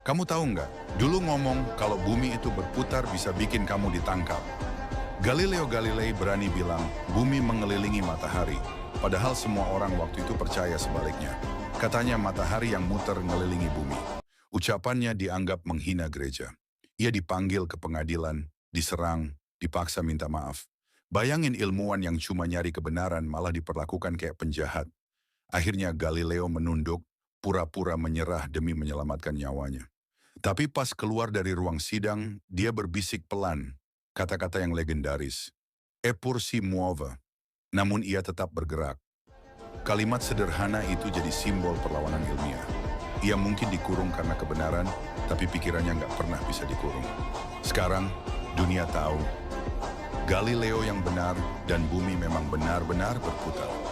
Kamu tahu nggak, dulu ngomong kalau bumi itu berputar bisa bikin kamu ditangkap. Galileo Galilei berani bilang bumi mengelilingi matahari, padahal semua orang waktu itu percaya sebaliknya. Katanya matahari yang muter ngelilingi bumi. Ucapannya dianggap menghina gereja. Ia dipanggil ke pengadilan, diserang, dipaksa minta maaf. Bayangin ilmuwan yang cuma nyari kebenaran malah diperlakukan kayak penjahat. Akhirnya Galileo menunduk, pura-pura menyerah demi menyelamatkan nyawanya. Tapi pas keluar dari ruang sidang, dia berbisik pelan, kata-kata yang legendaris. Eppur si muove. Namun ia tetap bergerak. Kalimat sederhana itu jadi simbol perlawanan ilmiah. Ia mungkin dikurung karena kebenaran, tapi pikirannya nggak pernah bisa dikurung. Sekarang, dunia tahu. Galileo yang benar dan bumi memang benar-benar berputar.